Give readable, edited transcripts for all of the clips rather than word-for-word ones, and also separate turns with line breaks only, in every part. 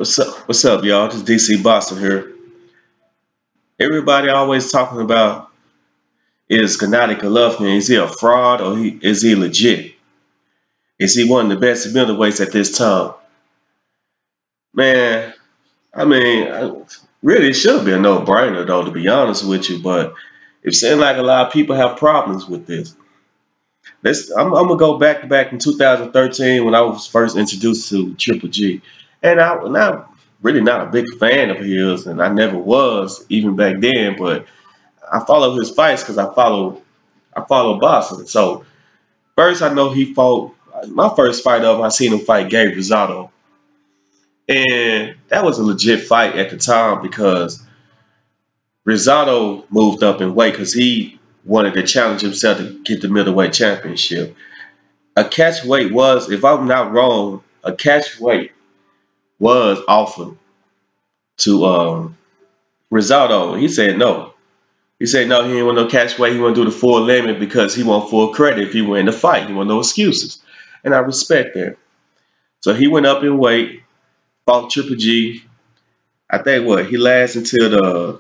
What's up, y'all? This is DC Boston here. Everybody always talking about is Gennady Golovkin. Is he a fraud or is he legit? Is he one of the best middleweights at this time? Man, really, it should be a no-brainer though, to be honest with you. But it seems like a lot of people have problems with this. I'm gonna go back in 2013 when I was first introduced to Triple G, and I'm not really not a big fan of his, and I never was even back then. But I follow his fights because I follow boxing. So first, I know he fought. My first fight of him, I seen him fight Gabe Rosado, and that was a legit fight at the time because Rosado moved up in weight because he wanted to challenge himself to get the middleweight championship. A catch weight was, if I'm not wrong, a catch weight was offered to Rosado. He said no. He said no, he didn't want no catch weight. He want to do the full limit because he want full credit if he win the fight. He want no excuses. And I respect that. So he went up in weight, fought Triple G. I think what, he lasts until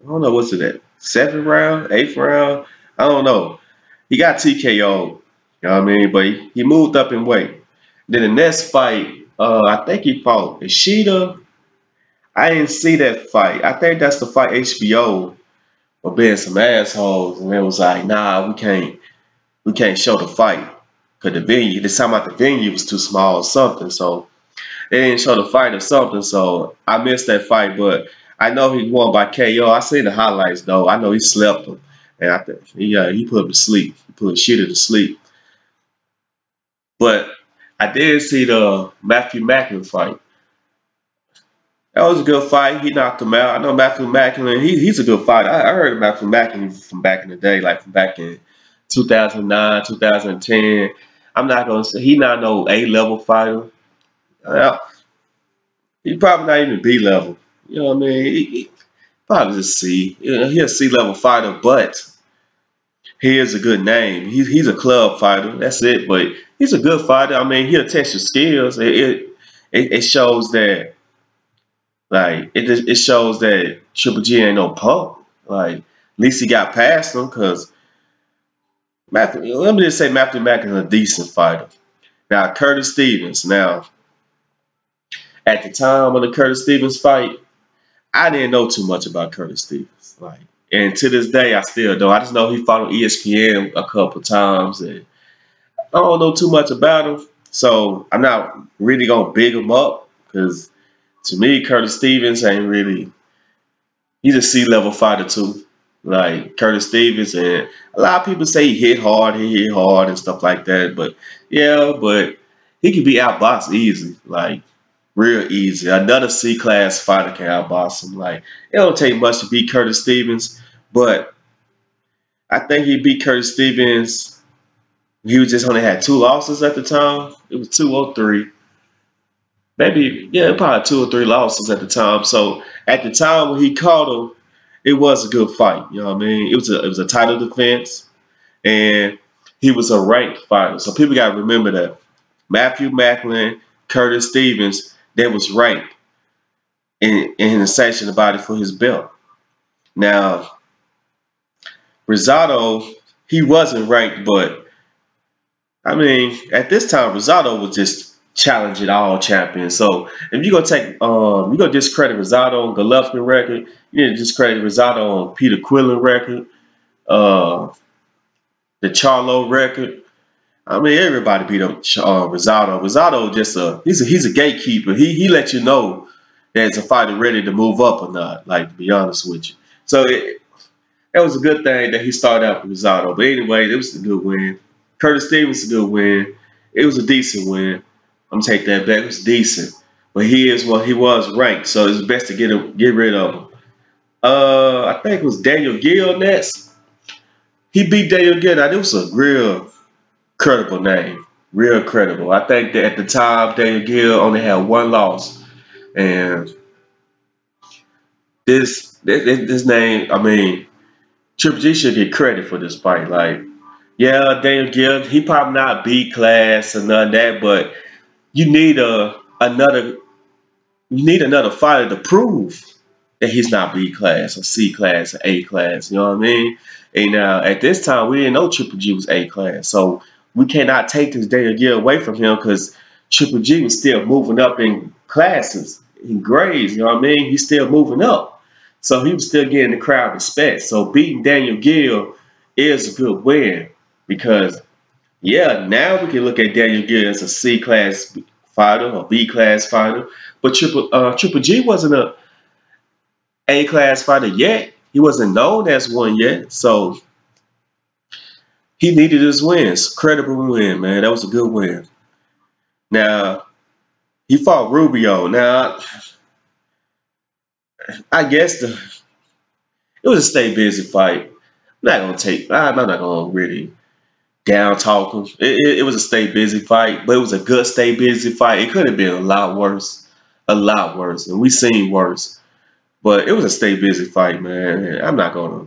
I don't know, what's it at? Seventh round, eighth round? I don't know. He got TKO'd, you know what I mean? But he moved up in weight. Then the next fight, I think he fought Ishida. I didn't see that fight. I think that's the fight HBO were being some assholes, and it was like, nah, we can't show the fight because the venue. This time out the venue was too small or something, so they didn't show the fight or something. So I missed that fight, but I know he won by KO. I seen the highlights though. I know he slept him, and I think he put him to sleep. He put Ishida to sleep. But I did see the Matthew Macklin fight. That was a good fight. He knocked him out. I know Matthew Macklin. He's a good fighter. I heard Matthew Macklin from back in the day, like from back in 2009, 2010. I'm not gonna say he not no A-level fighter. Uh, he probably not even B-level. You know what I mean? He probably just C. You know, he's a C-level fighter, but he is a good name. He's a club fighter. That's it. But he's a good fighter. I mean, he'll test your skills. It shows that. Like it shows that Triple G ain't no punk. Like at least he got past him because Matthew. Let me just say Matthew Mack is a decent fighter. Now Curtis Stevens. Now at the time of the Curtis Stevens fight, I didn't know too much about Curtis Stevens. Like, and to this day I still don't. I just know he fought on ESPN a couple times, and I don't know too much about him. So I'm not really gonna big him up because to me Curtis Stevens ain't really. He's a C-level fighter too, like Curtis Stevens, and a lot of people say he hit hard and stuff like that. But yeah, but he can be outboxed easy, like real easy. Another C-class fighter can outbox him. Like it don't take much to beat Curtis Stevens, but I think he beat Curtis Stevens. He was just only had two losses at the time. It was 203. Maybe, yeah, probably two or three losses at the time. So at the time when he caught him, it was a good fight. You know what I mean? It was a title defense, and he was a ranked fighter. So people got to remember that Matthew Macklin, Curtis Stevens, they was ranked in the sanction about it for his belt. Now Rosado, he wasn't ranked, but I mean at this time Rosado was just challenging all champions. So if you're gonna you're gonna discredit Rosado on Golovkin record, you need to discredit Rosado on Peter Quillen record, uh, the Charlo record. I mean everybody beat up Rosado. Rosado just he's a gatekeeper. He let you know that it's a fighter ready to move up or not. Like to be honest with you, so that was a good thing that he started out with Rosado. But anyway, it was a good win. Curtis Stevens a good win. It was a decent win. I'm gonna take that back. It was decent, but he was ranked, so it's best to get rid of him. I think it was Daniel Gill next. He beat Daniel Gill. Now, it was a real credible name, real credible. I think that at the time Daniel Gill only had one loss, and this name, I mean, Triple G should get credit for this fight. Like, yeah, Daniel Gill, he probably not B class or none of that, but you need another you need another fighter to prove that he's not B class or C class or A class. You know what I mean? And at this time, we didn't know Triple G was A class, so we cannot take this day a year away from him because Triple G was still moving up in classes, in grades. You know what I mean? He's still moving up, so he was still getting the crowd respect. So beating Daniel Gill is a good win because yeah, now we can look at Daniel Gill as a C class fighter or B class fighter, but Triple G wasn't a A class fighter yet. He wasn't known as one yet, so he needed his wins. Credible win, man. That was a good win. Now he fought Rubio. Now I guess it was a stay busy fight. I'm not gonna really down talk him. It was a stay busy fight, but it was a good stay busy fight. It could have been a lot worse, and we seen worse. But it was a stay busy fight, man. I'm not gonna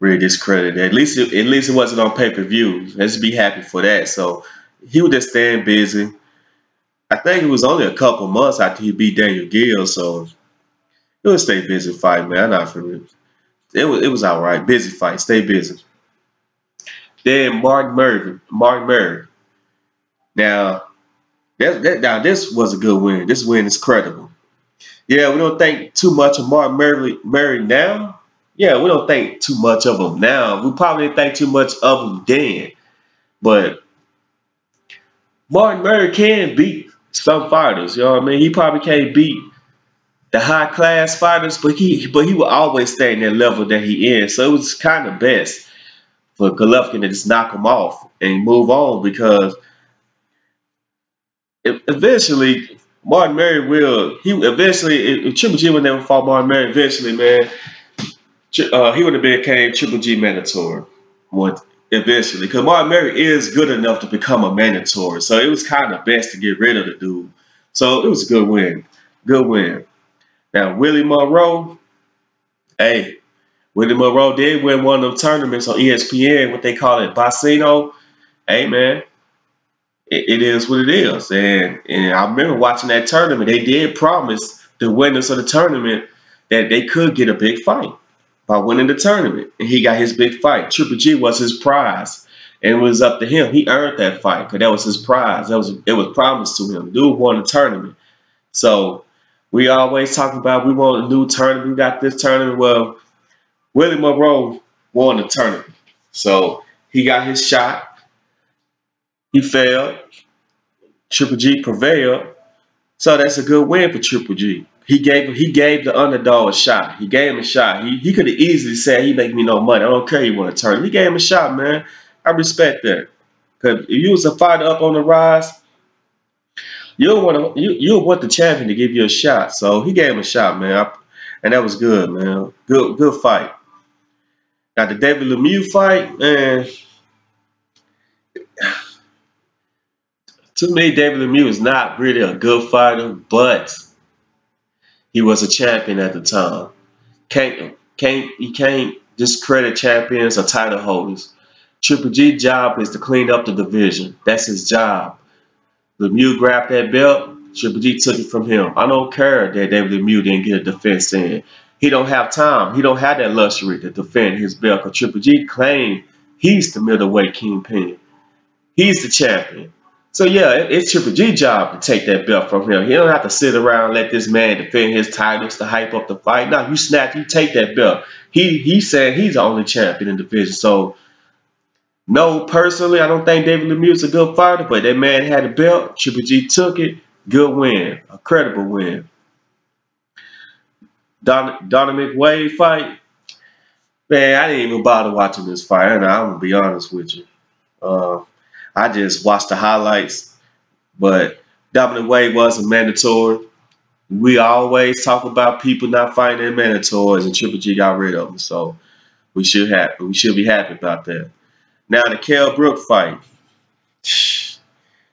really discredit it. At least it wasn't on pay-per-view. Let's be happy for that. So he was just staying busy. I think it was only a couple months after he beat Daniel Gill, so it was a stay busy fight, man. I'm not for real. It was all right. Busy fight. Stay busy. Then Martin Murray. Now now this was a good win. This win is credible. Yeah, we don't think too much of Murray now. Yeah, we don't think too much of him now. We probably didn't think too much of him then. But Martin Murray can beat some fighters. You know what I mean? He probably can't beat the high class fighters, but he will always stay in that level that he is. So it was kind of best for Golovkin to just knock him off and move on because eventually Martin Murray will. He eventually if Triple G would never fought Martin Murray. Eventually, man, he would have became Triple G mandatory. Eventually, because Martin Murray is good enough to become a mandatory. So it was kind of best to get rid of the dude. So it was a good win. Good win. Now, Willie Monroe, hey, Willie Monroe did win one of them tournaments on ESPN, what they call it, Bacino. Hey, man, it is what it is. And I remember watching that tournament. They did promise the winners of the tournament that they could get a big fight by winning the tournament. And he got his big fight. Triple G was his prize. And it was up to him. He earned that fight because that was his prize. It was promised to him. Dude won the tournament. So we always talk about we want a new tournament. We got this tournament. Well, Willie Monroe won the tournament. So he got his shot. He failed. Triple G prevailed. So that's a good win for Triple G. He gave the underdog a shot. He gave him a shot. He could have easily said he make me no money. I don't care. He want to turn. He gave him a shot, man. I respect that. Cause if you was a fighter up on the rise, you want the champion to give you a shot. So he gave him a shot, man. And that was good, man. Good fight. Now the David Lemieux fight, man. To me, David Lemieux is not really a good fighter, but he was a champion at the time. You can't discredit champions or title holders. Triple G job is to clean up the division. That's his job. Lemieux grabbed that belt. Triple G took it from him. I don't care that David Lemieux didn't get a defense in. He don't have time. He don't have that luxury to defend his belt. Because Triple G claimed he's the middleweight kingpin. He's the champion. So yeah, it's Triple G's job to take that belt from him. He don't have to sit around and let this man defend his titles to hype up the fight. No, you take that belt. He said he's the only champion in the division. So no, personally, I don't think David Lemieux is a good fighter, but that man had a belt. Triple G took it. Good win. A credible win. Dominic Wade fight. Man, I didn't even bother watching this fight. I'm going to be honest with you. I just watched the highlights. But Dominic Wade wasn't mandatory. We always talk about people not fighting in mandatories, and Triple G got rid of them. So we should be happy about that. Now the Kell Brook fight.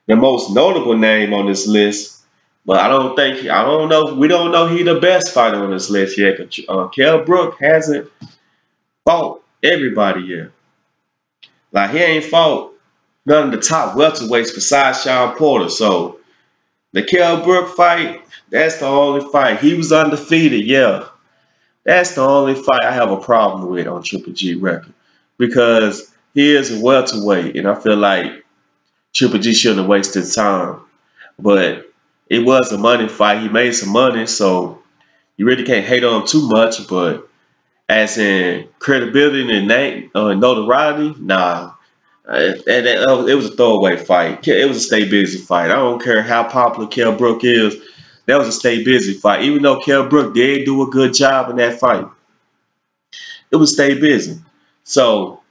The most notable name on this list, but we don't know he the best fighter on this list yet. Kell Brook hasn't fought everybody yet. Like he ain't fought none of the top welterweights besides Sean Porter. So The Kell Brook fight, that's the only fight. He was undefeated, yeah. That's the only fight I have a problem with on Triple G record. Because he is a welterweight, and I feel like Triple G shouldn't have wasted time. But it was a money fight. He made some money, so you really can't hate on him too much. But as in credibility and name, notoriety, nah. It was a throwaway fight. It was a stay busy fight. I don't care how popular Kell Brook is. That was a stay busy fight. Even though Kell Brook did do a good job in that fight, it was stay busy. So,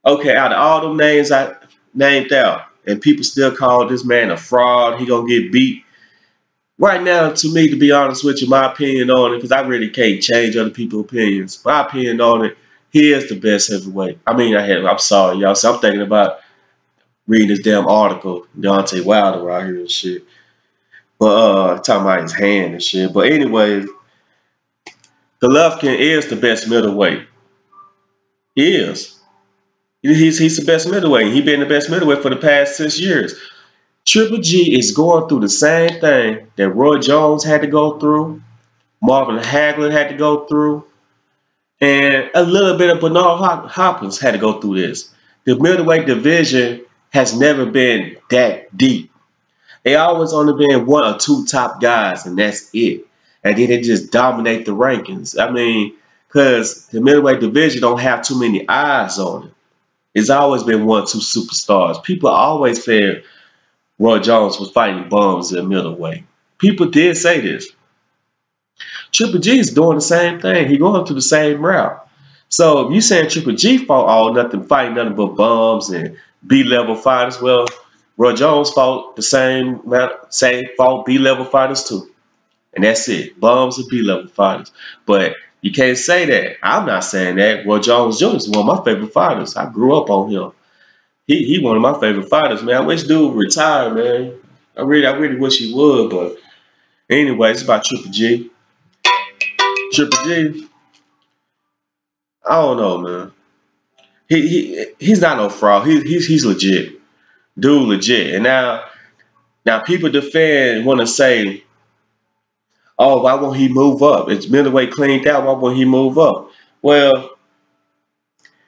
okay, out of all them names I named out, and people still call this man a fraud, he gonna get beat. Right now, to me, to be honest with you, my opinion on it, because I really can't change other people's opinions. My opinion on it, he is the best heavyweight. I mean, I'm sorry, y'all. So I'm thinking about reading this damn article, Deontay Wilder out here and shit. But talking about his hand and shit. But anyways, Golovkin is the best middleweight. He is. He's the best middleweight. He's been the best middleweight for the past 6 years. Triple G is going through the same thing that Roy Jones had to go through, Marvin Hagler had to go through, and a little bit of Bernard Hopkins had to go through this. The middleweight division has never been that deep. They always only been one or two top guys, and that's it. And then they just dominate the rankings. I mean, because the middleweight division don't have too many eyes on it. It's always been one or two superstars. People always said Roy Jones was fighting bums in middleweight. People did say this. Triple G is doing the same thing. He going through the same route. So if you saying Triple G fought all nothing, fighting nothing but bums and B-level fighters, well, Roy Jones fought the same fought B-level fighters too. And that's it. Bums and B-level fighters. But you can't say that. I'm not saying that. Roy Jones Jr. is one of my favorite fighters. I grew up on him. He one of my favorite fighters, man. I wish dude would retire, man. I really wish he would, but anyway, it's about Triple G. Triple G, I don't know, man. He's not no fraud. He's legit. Dude legit. And now people defend want to say, oh, why won't he move up? It's middleweight cleaned out, why won't he move up? Well,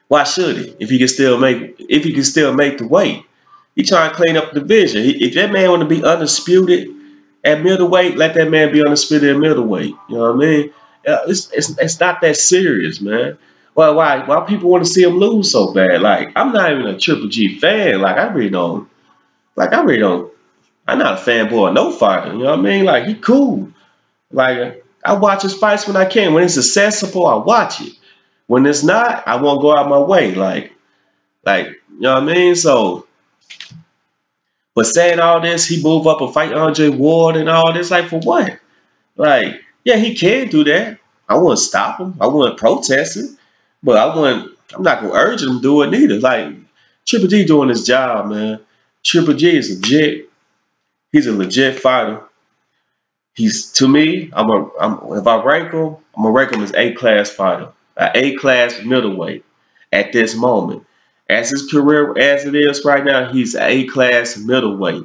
why should he? If he can still make the weight. He trying to clean up the division. If that man want to be undisputed at middleweight, let that man be undisputed at middleweight. You know what I mean? It's not that serious, man. Well, why people want to see him lose so bad? Like, I'm not even a Triple G fan. Like, I really don't. I'm not a fanboy of no fighter. You know what I mean? Like, he cool. Like, I watch his fights when I can. When it's accessible, I watch it. When it's not, I won't go out my way. Like, you know what I mean? So, but saying all this, he move up and fight Andre Ward and all this, like, for what? Like, yeah, he can do that. I wouldn't stop him. I wouldn't protest it. But I'm not going to urge him to do it neither. Like, Triple G doing his job, man. Triple G is legit. He's a legit fighter. He's, to me, if I rank him, I'm going to rank him as A-class fighter. An A-class middleweight at this moment. As his career, as it is right now, he's an A-class middleweight.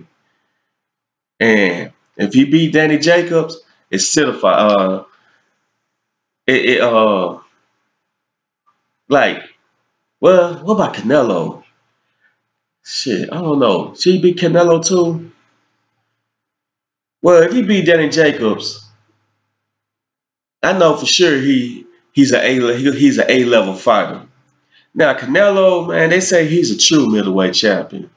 And if he beat Danny Jacobs, it's certified. Like, well, what about Canelo? Shit, I don't know. Should he beat Canelo too? Well, if he beat Danny Jacobs, I know for sure he's an A level fighter. Now Canelo, man, they say he's a true middleweight champion.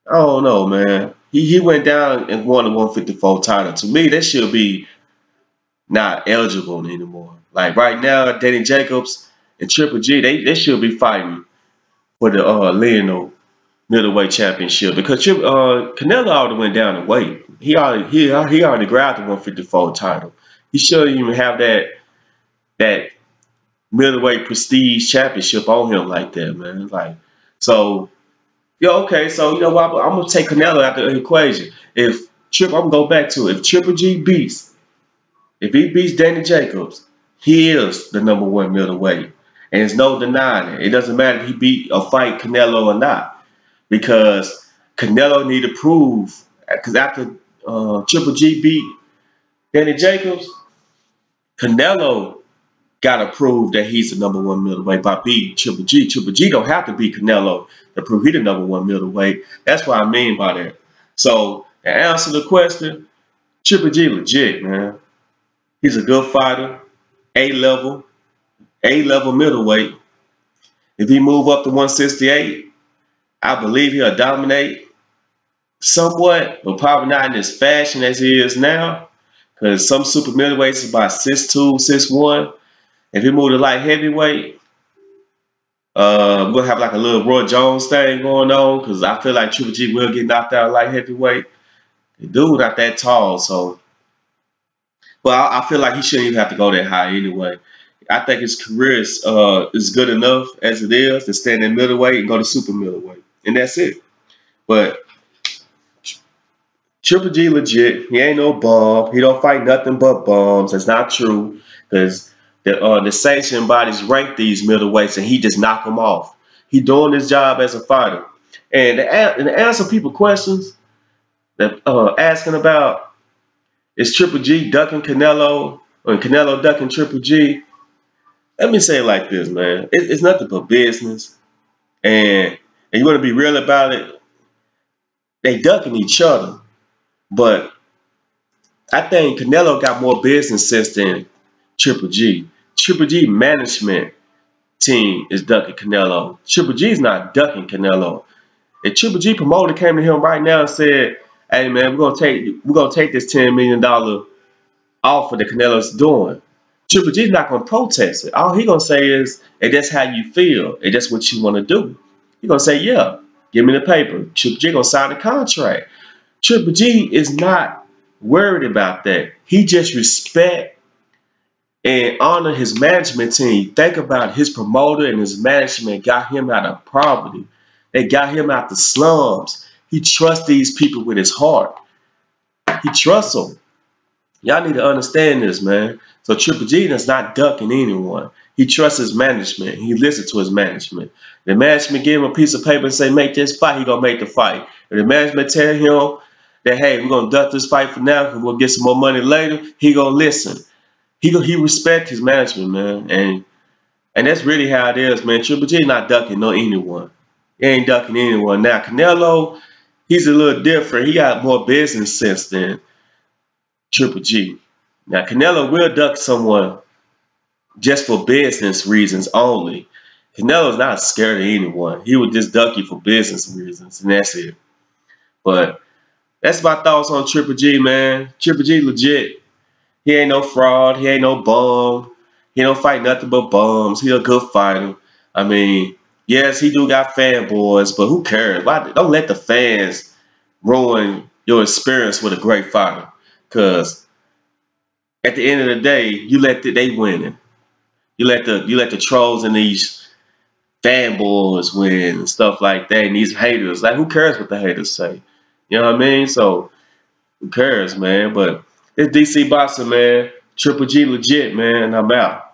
I don't know, man. He went down and won the 154 title. To me, that should be not eligible anymore. Like right now, Danny Jacobs and Triple G, they should be fighting for the Lionel middleweight championship because Canelo already went down in weight. He already grabbed the 154 title. He shouldn't even have that middleweight prestige championship on him like that, man. Like, so yeah, okay. So you know what? I'm gonna take Canelo out the equation. I'm gonna go back to it. If he beats Danny Jacobs, he is the #1 middleweight, and there's no denying it. It doesn't matter if he beat or Canelo or not, because Canelo need to prove. Because after Triple G beat Danny Jacobs, Canelo got to prove that he's the number one middleweight by beating Triple G. Triple G don't have to beat Canelo to prove he's the number one middleweight. That's what I mean by that. So, to answer the question, Triple G legit, man. He's a good fighter, A-level, A-level middleweight. If he move up to 168, I believe he'll dominate somewhat, but probably not in as fashion as he is now. Because some super middleweights is about 6'2", 6'1". If he move to light heavyweight, we'll have like a little Roy Jones thing going on. Because I feel like Triple G will get knocked out light heavyweight. The dude not that tall, so. But I feel like he shouldn't even have to go that high anyway. I think his career is good enough as it is to stand in middleweight and go to super middleweight. And that's it. But Triple G legit. He ain't no bum. He don't fight nothing but bums. That's not true. Because the sanction bodies rank these middleweights and he just knock them off. He doing his job as a fighter. And to answer people questions that asking about is Triple G ducking Canelo or Canelo ducking Triple G? Let me say it like this, man. It's nothing but business. And you want to be real about it, they ducking each other. But I think Canelo got more business sense than Triple G. Triple G management team is ducking Canelo. Triple G's not ducking Canelo. If Triple G promoter came to him right now and said, "Hey man, we're gonna take this $10 million offer that Canelo's doing," Triple G's not gonna protest it. All he gonna say is, "Hey, that's how you feel. Hey, that's what you want to do." He gonna say, "Yeah, give me the paper." Triple G gonna sign the contract. Triple G is not worried about that. He just respect and honor his management team. Think about his promoter and his management got him out of poverty. They got him out the slums. He trusts these people with his heart. He trusts them. Y'all need to understand this, man. So Triple G is not ducking anyone. He trusts his management. He listens to his management. The management give him a piece of paper and say, "Make this fight," he gonna make the fight. If the management tell him that, "Hey, we're gonna duck this fight for now because we'll get some more money later," he gonna listen. He respect his management, man. And that's really how it is, man. Triple G not ducking anyone. He ain't ducking anyone. Now, Canelo, he's a little different. He got more business sense than Triple G. Now, Canelo will duck someone just for business reasons only. Canelo's not scared of anyone. He would just duck you for business reasons, and that's it. But that's my thoughts on Triple G, man. Triple G legit. He ain't no fraud. He ain't no bum. He don't fight nothing but bums. He a good fighter. I mean, yes, he do got fanboys, but who cares? Don't let the fans ruin your experience with a great fighter. Because at the end of the day, they winning. You let the trolls and these fanboys win and stuff like that, and these haters. Like, who cares what the haters say? You know what I mean? So who cares, man? But it's DC Boxing, man. Triple G legit, man. I'm out.